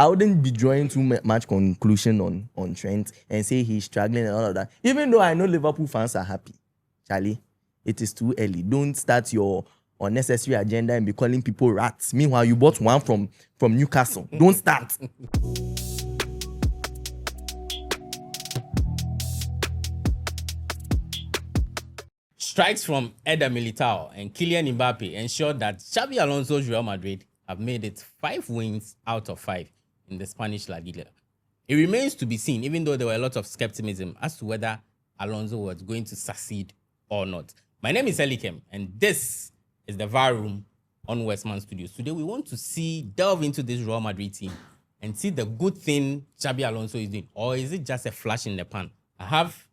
I wouldn't be drawing too much conclusion on Trent and say he's struggling and all of that. Even though I know Liverpool fans are happy, Charlie, it is too early. Don't start your unnecessary agenda and be calling people rats. Meanwhile, you bought one from Newcastle. Don't start. Strikes from Eder Militao and Kylian Mbappe ensured that Xabi Alonso's Real Madrid have made it 5 wins out of 5 in the Spanish La Liga. It remains to be seen, even though there were a lot of skepticism as to whether Alonso was going to succeed or not. My name is Elikem, and this is the VAR Room on Westman Studios. Today, we want to delve into this Real Madrid team and see the good thing Xabi Alonso is doing, or is it just a flash in the pan? I have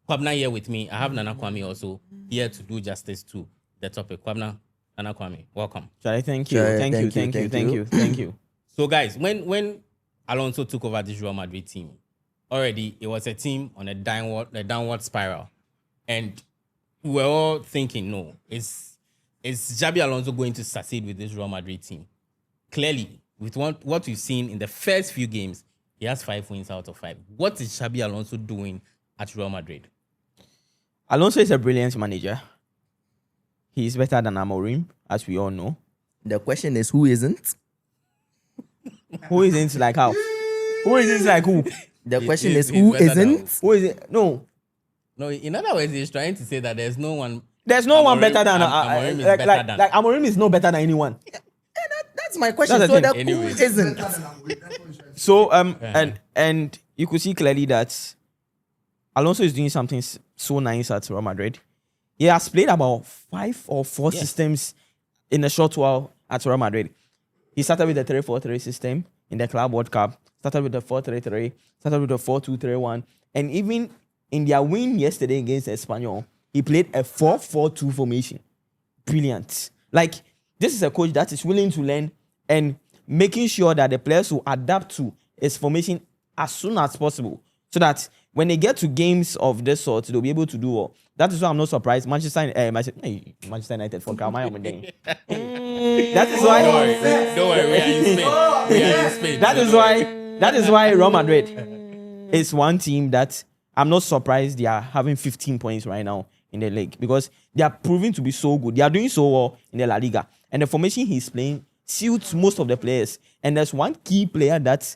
Kwabna here with me. I have Nana Kwame also here to do justice to the topic. Kwabna, Nana Kwame, welcome. Charlie, thank you. Thank you. So, guys, when Alonso took over this Real Madrid team, already it was a team on a downward spiral. And we were all thinking, no, is Xabi Alonso going to succeed with this Real Madrid team? Clearly, with what we've seen in the first few games, he has 5 wins out of 5. What is Xabi Alonso doing at Real Madrid? Alonso is a brilliant manager. He's better than Amorim, as we all know. The question is, who isn't? Who isn't like how? Who isn't like who? The question is, who isn't? Who is it? No, in other words, he's trying to say that there's no one. There's no one better than Amorim is like, better like, than. like Amorim is no better than anyone. That's my question. That's So the the thing. who Anyways. isn't? So and you could see clearly that Alonso is doing something so nice at Real Madrid. He has played about 5 or 4 systems in a short while at Real Madrid. He started with the 3-4-3 system in the Club World Cup, started with the 4-3-3, started with the 4-2-3-1, and even in their win yesterday against Espanyol, he played a 4-4-2 formation. Brilliant. Like, this is a coach that is willing to learn and making sure that the players will adapt to his formation as soon as possible, so that when they get to games of this sort, they'll be able to do well. That is why I'm not surprised. Manchester United for Kamaya. That is why. Don't worry, we are in Spain. That is why Real Madrid is one team that I'm not surprised they are having 15 points right now in the league, because they are proving to be so good. They are doing so well in the La Liga, and the formation he's playing suits most of the players. And there's one key player that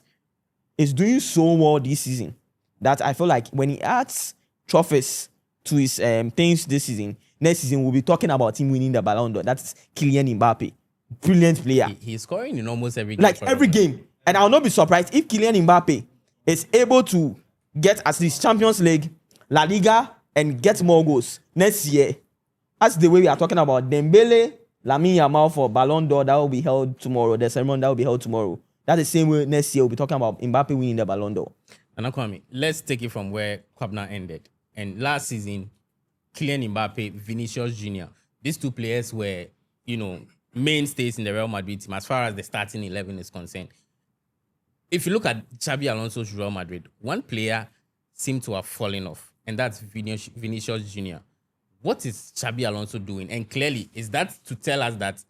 is doing so well this season that I feel like when he adds trophies to his things this season, next season we'll be talking about him winning the Ballon d'Or. That's Kylian Mbappe. Brilliant player. He's scoring in almost every game. Like every game. And I'll not be surprised if Kylian Mbappe is able to get at least Champions League, La Liga, and get more goals next year. That's the way we are talking about Dembele, Lamine Yamal for Ballon d'Or. That will be held tomorrow. The ceremony that will be held tomorrow. That's the same way next year we'll be talking about Mbappe winning the Ballon d'Or. And Kwame, let's take it from where Kwabna ended. And last season, Kylian Mbappe, Vinicius Jr., these two players were, mainstays in the Real Madrid team as far as the starting 11 is concerned. If you look at Xabi Alonso's Real Madrid, one player seemed to have fallen off, and that's Vinicius Jr. What is Xabi Alonso doing? And clearly, is that to tell us that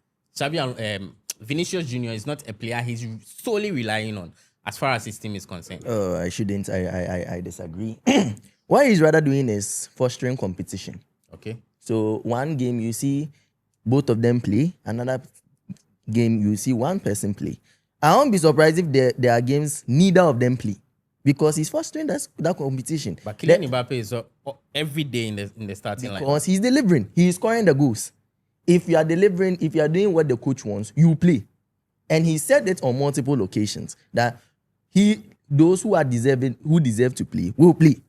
Vinicius Jr. is not a player he's solely relying on as far as his team is concerned? Oh, I shouldn't. I disagree. What he's rather doing is fostering competition. Okay. So one game you see both of them play, another game you see one person play. I won't be surprised if there are games neither of them play, because he's fostering that competition. But Kylian Mbappe is every day in the starting line. Because he's delivering. He's scoring the goals. If you are delivering, if you are doing what the coach wants, you play. And he said it on multiple occasions that those who deserve to play will play.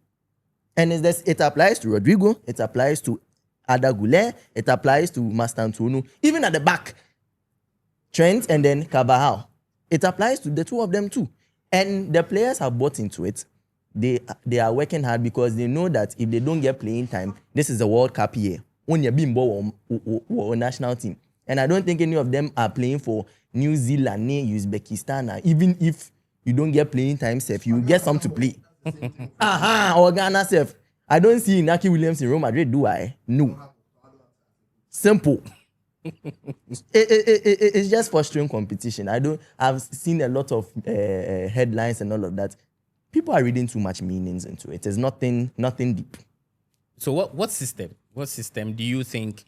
And it applies to Rodrigo, it applies to Ada Goulet, it applies to Mastantuono, even at the back, Trent and then Carvajal. It applies to the two of them too. And the players have bought into it. They are working hard because they know that if they don't get playing time, this is a World Cup year. When you're being born or national team. And I don't think any of them are playing for New Zealand, Uzbekistan. Even if you don't get playing time, Seth, you get some to play. Or Ghana, Seth. I don't see Inaki Williams in Real Madrid, do I? No. Simple. It's just fostering competition. I've seen a lot of headlines and all of that. People are reading too much meanings into it. It's nothing deep. So what system do you think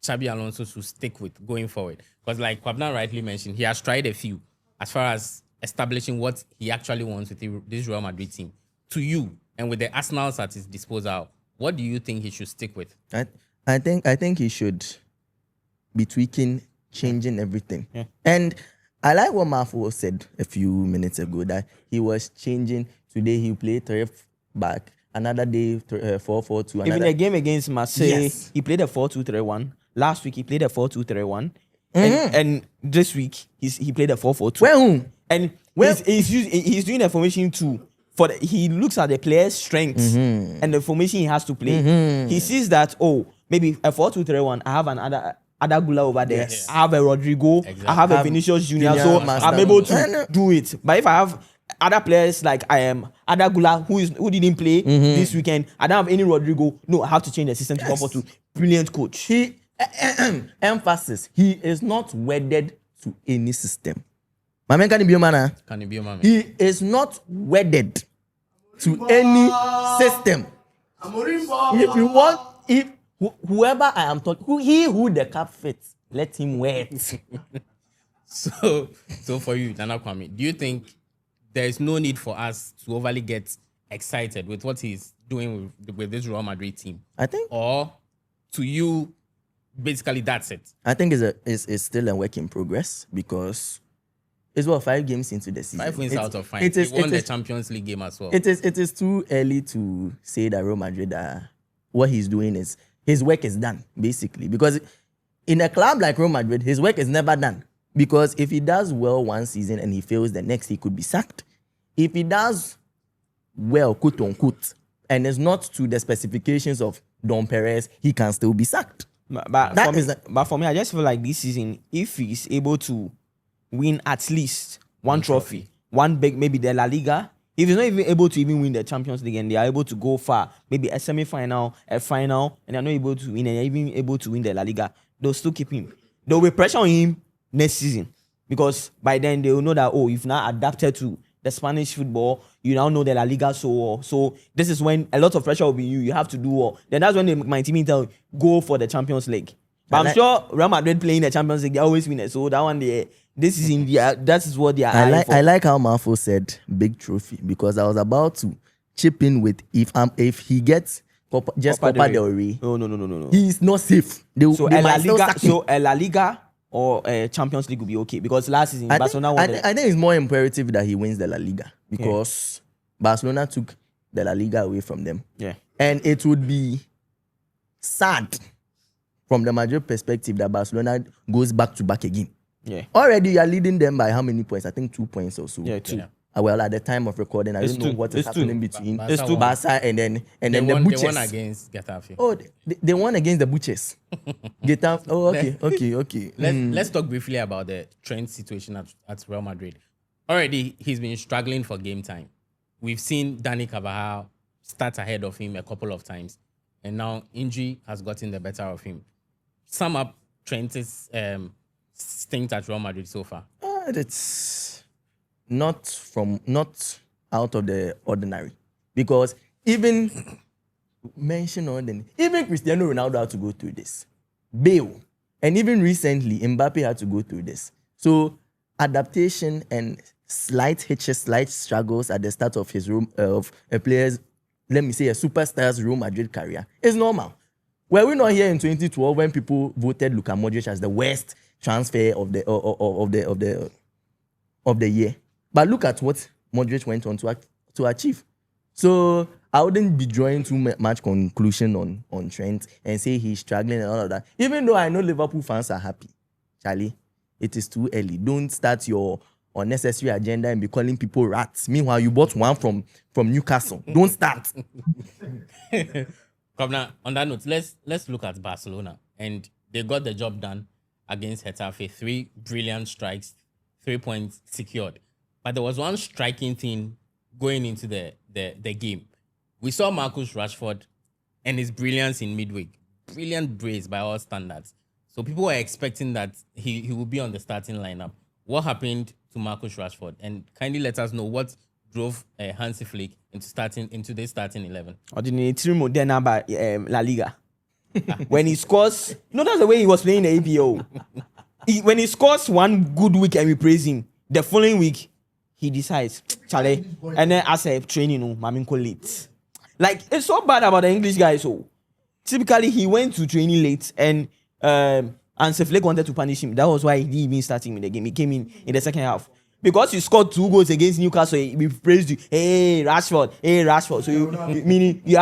Xabi Alonso should stick with going forward? Because like Kwabna rightly mentioned, he has tried a few as far as establishing what he actually wants with this Real Madrid team. To you, and with the Arsenals at his disposal, what do you think he should stick with? I think he should be tweaking, changing everything. Yeah. And I like what Mafo said a few minutes ago, that he was changing. Today he played 3 back. Another day 4-4-2. Even the game against Marseille, Yes. he played a 4-2-3-1. Last week he played a 4-2-3-1. And this week he played a 4-4-2. Where who? And he's doing a formation too. He looks at the player's strengths and the formation he has to play. He sees that, maybe a 4-2-3-1, I have another Gula over there. Yes. I have a Rodrigo. Exactly. I have a Vinicius Jr. Junior, So Master. I'm able to do it. But if I have other players like I am Adagula who didn't play this weekend, I don't have any Rodrigo. No, I have to change the system to 4-4-2. Brilliant coach. He emphasis. He is not wedded to any system. My man can be a man. Can he be a man? He is not wedded to any system. If you want, whoever I am talking, who the cap fits, let him wear it. So for you, Nana Kwame, do you think there is no need for us to overly get excited with what he's doing with this Real Madrid team? I think Or to you, basically that's it? it's still a work in progress, because it's 5 games into the season. 5 wins out of 5. He He won the Champions League game as well. It is too early to say that Real Madrid what he's doing is his work is done, basically. Because in a club like Real Madrid, his work is never done. Because if he does well one season and he fails the next, he could be sacked. If he does well, quote unquote, and is not to the specifications of Don Perez, he can still be sacked. But for me, I just feel like this season, if he's able to win at least one trophy, one big, maybe the La Liga, if he's not even able to even win the Champions League and they are able to go far, maybe a semi-final, a final, and they're not able to win, and they're even able to win the La Liga, they'll still keep him. There will be pressure on him next season, because by then they will know that, you've now adapted to the Spanish football, you now know the La Liga so well. So this is when a lot of pressure will be you have to do well. Then that's when my team tell go for the Champions League. But I'm sure Real Madrid playing the Champions League, they always win it. So that one, this is India. That is what they are. I like how Mafo said big trophy, because I was about to chip in with if he gets Copa del Rey. No. He's not safe. So a La Liga or a Champions League will be okay, because last season Barcelona won. I think it's more imperative that he wins the La Liga, because Barcelona took the La Liga away from them. Yeah. And it would be sad from the Madrid perspective that Barcelona goes back to back again. Yeah. Already you are leading them by how many points? I think 2 points or so. Yeah, 2. Yeah. Well, at the time of recording, I don't know what is happening between It's 2. Barca and then the They Butchers. won against Getafe. Oh, they won against the Butchers. Getafe. Oh, okay. Let's talk briefly about the Trent situation at Real Madrid. Already, he's been struggling for game time. We've seen Dani Carvajal start ahead of him a couple of times, and now injury has gotten the better of him. Sum up Trent's stint at Real Madrid so far. It's not out of the ordinary, because even Cristiano Ronaldo had to go through this, Bale, and even recently Mbappe had to go through this. So adaptation and slight hitches, slight struggles at the start of his of a player's, let me say, a superstar's Real Madrid career is normal. Were we not here in 2012 when people voted Luka Modric as the worst transfer of the year? But look at what Modric went on to achieve. So I wouldn't be drawing too much conclusion on Trent and say he's struggling and all of that. Even though I know Liverpool fans are happy, Charlie, it is too early. Don't start your unnecessary agenda and be calling people rats. Meanwhile, you bought one from Newcastle. Don't start. Come now, on that note, let's look at Barcelona. And they got the job done against Getafe. 3 brilliant strikes, 3 points secured. But there was one striking thing going into the game. We saw Marcus Rashford and his brilliance in midweek. Brilliant brace by all standards. So people were expecting that he will be on the starting lineup. What happened to Marcus Rashford? And kindly let us know what drove Hansi Flick into the starting 11. Ordinary team then about La Liga. When he scores, that's the way he was playing the APO. When he scores one good week and we praise him, the following week he decides, Charlie, and then as a training, Maminko late. Like, it's so bad about the English guys. So typically he went to training late, and Flick wanted to punish him. That was why he didn't even start him in the game. He came in the second half. Because you scored 2 goals against Newcastle, we praised you. Hey Rashford. So meaning you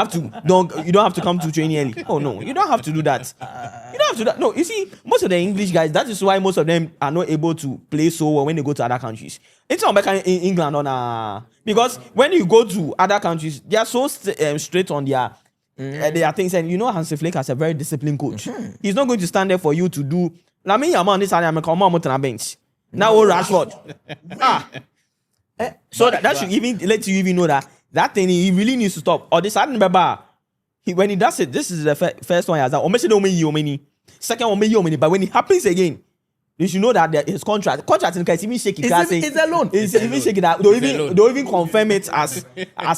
don't have to come to training early. Oh no, you don't have to do that. You don't have to do that. No, you see, most of the English guys, that is why most of them are not able to play so well when they go to other countries. It's not back in England because when you go to other countries, they are so straight on their things, and Hansi Flick has a very disciplined coach. He's not going to stand there for you to do. I'm come on the bench. Now, Rashford. So that should even let you even know that thing he really needs to stop. Or this, I remember when he does it, this is the first one he has done. Second one, but when it happens again, you should know that his contract in case even shake it. It's a loan. It's even shake it out. Don't even confirm it as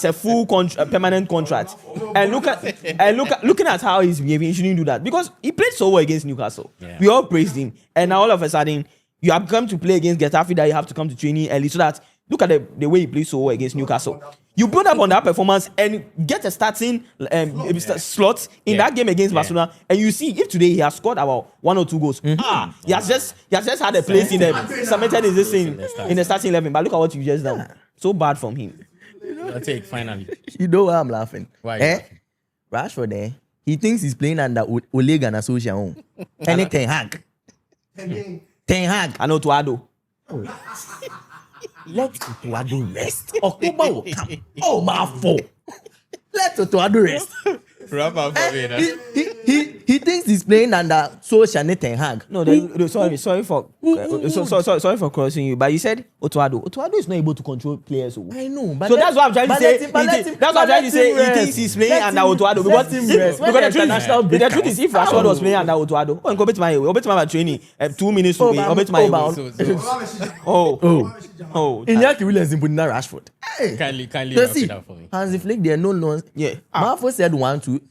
a full permanent contract. And looking at how he's behaving, he shouldn't do that because he played so well against Newcastle. Yeah. We all praised him, and now all of a sudden you have come to play against Getafe that you have to come to training early so that look at the way he plays so well against Newcastle. You build up on that performance and get a starting slot in that game against Barcelona, and you see if today he has scored about 1 or 2 goals. He has just had a place in the cemented in this thing in the starting 11. But look at what you just done. So bad from him. I'll take finally. You know why I'm laughing? Why? Rashford, he thinks he's playing under Ole Gunnar Solskjaer. And Ten Hag. Ten Hag. I know Tuado. Let Tuado rest. October will come. Oh, my fault. Let Tuado rest. Wrap up for me, he thinks he's playing under Solskjaer and Ten Hag. No, sorry for crossing you, but you said Otuado. Otuado is not able to control players. I know, but so that's what I'm trying to say. That's what I'm trying to say. He thinks he's playing under Otuado because the truth is, if Rashford was playing under Otuado, go bet my training 2 minutes away. Go bet my Iñaki Williams put in Rashford. Kindly wrap it up for me. Hansi Flick, there are no loans. Yeah. Marfo said 1, 2.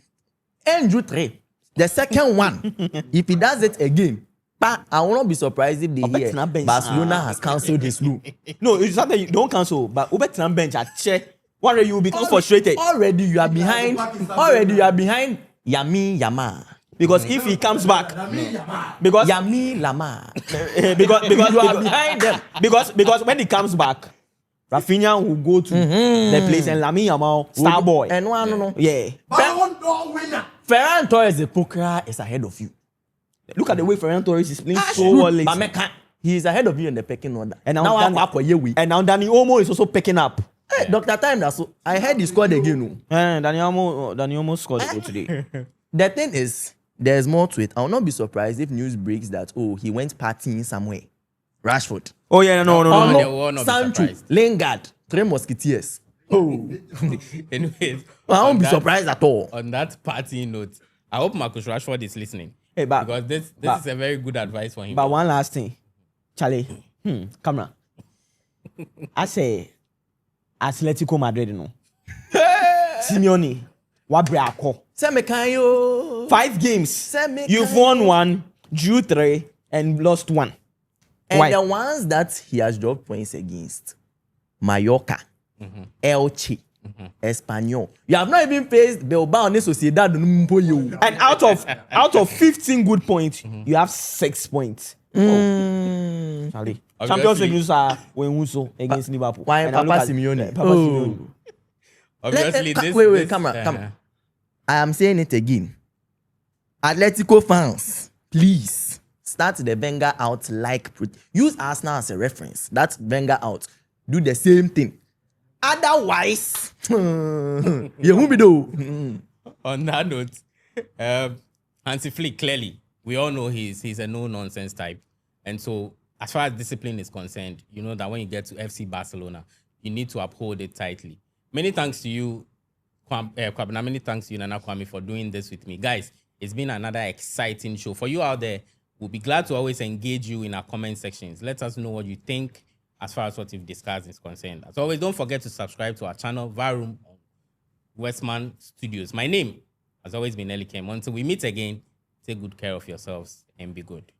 Andrew 3. The second one, if he does it again, I will not be surprised if they hear Barcelona has cancelled his loan. No, it's not that you don't cancel, but Ubet bench at check. One day you will become frustrated. Already you are behind Yami Yama. Because if he comes back, because Yami Lama. because you are behind them. Because when he comes back, Rafinha will go to the place and Lamine Yamal, star boy. And no. Yeah. Ferran Torres, the poker is ahead of you. Look at the way Ferran Torres is playing so well lately. He is ahead of you in the pecking order. And now Dani Olmo is also picking up. Hey, Dr. Time, I heard he scored again. Dani Olmo scored today. The thing is, there's more to it. I will not be surprised if news breaks that, he went partying somewhere. Rashford. Oh, yeah, no. Sancho, Lingard, 3 Musketeers. Anyways, I won't be surprised at all. On that party note, I hope Marcus Rashford is listening. Hey, because this is a very good advice for him. But one last thing, Charlie, camera. I say, Atletico Madrid, Simeone, Wabriako. 5 games. You've won 1, drew 3, and lost 1. And Why? the ones that he has dropped points against, Mallorca, Elche, Espanyol. You have not even faced Bilbao and Sociedad. And out of 15 good points, you have 6 points. Charlie. Champions League are against Liverpool. Why and Papa Simeone? Obviously, wait, camera. I am saying it again. Atletico fans, please start the Wenger out use Arsenal as a reference. That's Wenger out. Do the same thing. Otherwise, you won't be do. On that note, Hansi Flick, clearly, we all know he's a no-nonsense type. And so, as far as discipline is concerned, you know that when you get to FC Barcelona, you need to uphold it tightly. Many thanks to you, Kwabena. Many thanks to you, Nana Kwame, for doing this with me. Guys, it's been another exciting show. For you out there We'll be glad to always engage you in our comment sections. Let us know what you think as far as what we've discussed is concerned. As always, don't forget to subscribe to our channel, Varum on Westman Studios. My name has always been Elikem. Until we meet again, take good care of yourselves and be good.